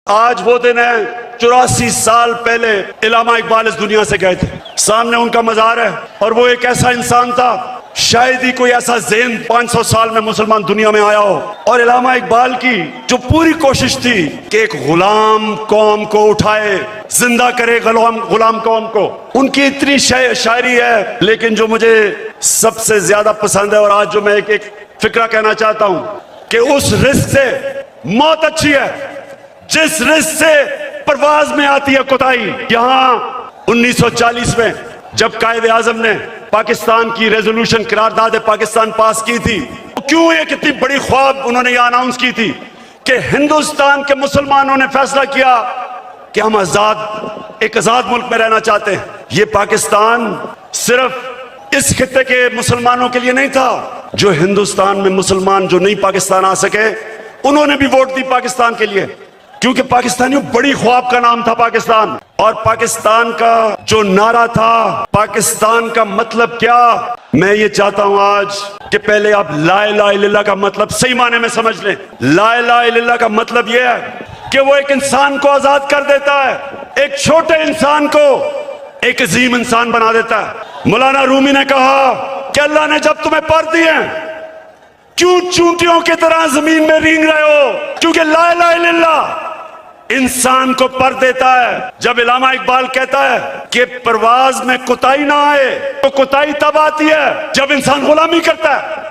آج وہ دن ہے 84 سال پہلے علامہ اقبال اس دنیا سے گئے تھے. سامنے ان کا مزار ہے اور وہ ایک ایسا انسان تھا شاید ہی کوئی ایسا ذہن 500 سال میں مسلمان دنیا میں آیا ہو. اور علامہ اقبال کی جو پوری کوشش تھی کہ ایک غلام قوم کو اٹھائے, زندہ کرے غلام قوم کو. ان کی اتنی شاعری ہے, لیکن جو مجھے سب سے زیادہ پسند ہے اور آج جو میں ایک فکرہ کہنا چاہتا ہوں کہ اس رزق سے موت اچھی ہے جس رزق سے پرواز میں آتی ہے کوتاہی. یہاں 1940 میں جب قائد اعظم نے پاکستان کی ریزولوشن قرارداد پاکستان پاس کی تھی, کیوں ایک اتنی بڑی خواب انہوں نے یہ اناؤنس کی تھی کہ ہندوستان کے مسلمانوں نے فیصلہ کیا کہ ہم ایک آزاد ملک میں رہنا چاہتے ہیں. یہ پاکستان صرف اس خطے کے مسلمانوں کے لیے نہیں تھا. جو ہندوستان میں مسلمان جو نہیں پاکستان آ سکے انہوں نے بھی ووٹ دی پاکستان کے لیے, کیونکہ پاکستانیوں بڑی خواب کا نام تھا پاکستان. اور پاکستان کا جو نعرہ تھا, پاکستان کا مطلب کیا, میں یہ چاہتا ہوں آج کہ پہلے آپ لا الہ الا اللہ کا مطلب صحیح معنی میں سمجھ لیں. لا الہ الا اللہ کا مطلب یہ ہے کہ وہ ایک انسان کو آزاد کر دیتا ہے, ایک چھوٹے انسان کو ایک عظیم انسان بنا دیتا ہے. مولانا رومی نے کہا کہ اللہ نے جب تمہیں پر دیے کیوں چونٹیوں کی طرح زمین میں رینگ رہے ہو, کیونکہ لا الہ الا اللہ انسان کو پر دیتا ہے. جب علامہ اقبال کہتا ہے کہ پرواز میں کوتاہی نہ آئے, تو کوتاہی تب آتی ہے جب انسان غلامی کرتا ہے.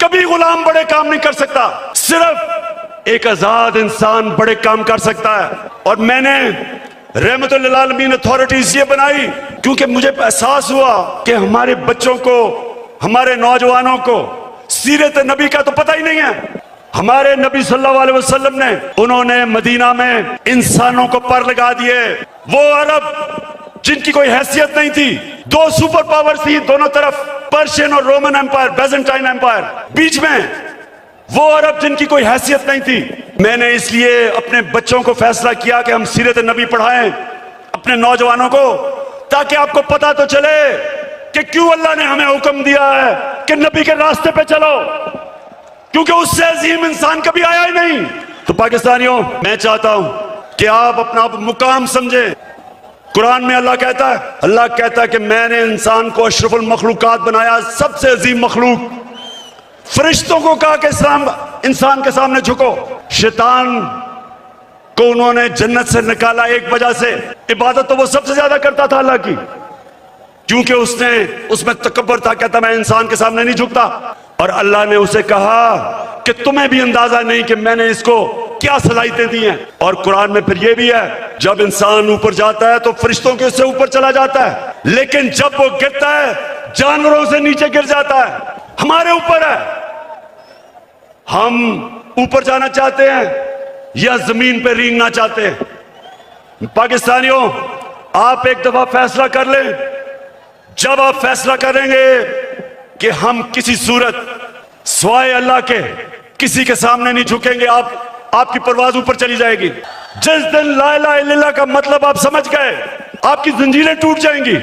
کبھی غلام بڑے کام نہیں کر سکتا, صرف ایک آزاد انسان بڑے کام کر سکتا ہے. اور میں نے رحمت للعالمین اتھارٹیز یہ بنائی کیونکہ مجھے احساس ہوا کہ ہمارے بچوں کو, ہمارے نوجوانوں کو سیرت نبی کا تو پتہ ہی نہیں ہے. ہمارے نبی صلی اللہ علیہ وسلم نے, انہوں نے مدینہ میں انسانوں کو پر لگا دیے. وہ عرب جن کی کوئی حیثیت نہیں تھی, دو سپر پاور تھی دونوں طرف, پرشین اور رومن ایمپائر, بیزنٹائن ایمپائر, بیچ میں وہ عرب جن کی کوئی حیثیت نہیں تھی. میں نے اس لیے اپنے بچوں کو فیصلہ کیا کہ ہم سیرت نبی پڑھائیں اپنے نوجوانوں کو, تاکہ آپ کو پتہ تو چلے کہ کیوں اللہ نے ہمیں حکم دیا ہے کہ نبی کے راستے پہ چلو, کیونکہ اس سے عظیم انسان کبھی آیا ہی نہیں. تو پاکستانیوں, میں چاہتا ہوں کہ آپ اپنا مقام سمجھیں. قرآن میں اللہ کہتا ہے کہ میں نے انسان کو اشرف المخلوقات بنایا, سب سے عظیم مخلوق. فرشتوں کو کہا کہ انسان کے سامنے جھکو. شیطان کو انہوں نے جنت سے نکالا ایک وجہ سے, عبادت تو وہ سب سے زیادہ کرتا تھا اللہ کی, کیونکہ اس میں تکبر تھا, کہتا میں انسان کے سامنے نہیں جھکتا. اور اللہ نے اسے کہا کہ تمہیں بھی اندازہ نہیں کہ میں نے اس کو کیا صلاحیتیں دی ہیں. اور قرآن میں پھر یہ بھی ہے, جب انسان اوپر جاتا ہے تو فرشتوں کے اس سے اوپر چلا جاتا ہے, لیکن جب وہ گرتا ہے جانوروں سے نیچے گر جاتا ہے. ہمارے اوپر ہے, ہم اوپر جانا چاہتے ہیں یا زمین پہ رینگنا چاہتے ہیں. پاکستانیوں, آپ ایک دفعہ فیصلہ کر لیں. جب آپ فیصلہ کریں گے کہ ہم کسی صورت سوائے اللہ کے کسی کے سامنے نہیں جھکیں گے, آپ کی پرواز اوپر چلی جائے گی. جس دن لا الہ الا اللہ کا مطلب آپ سمجھ گئے, آپ کی زنجیریں ٹوٹ جائیں گی.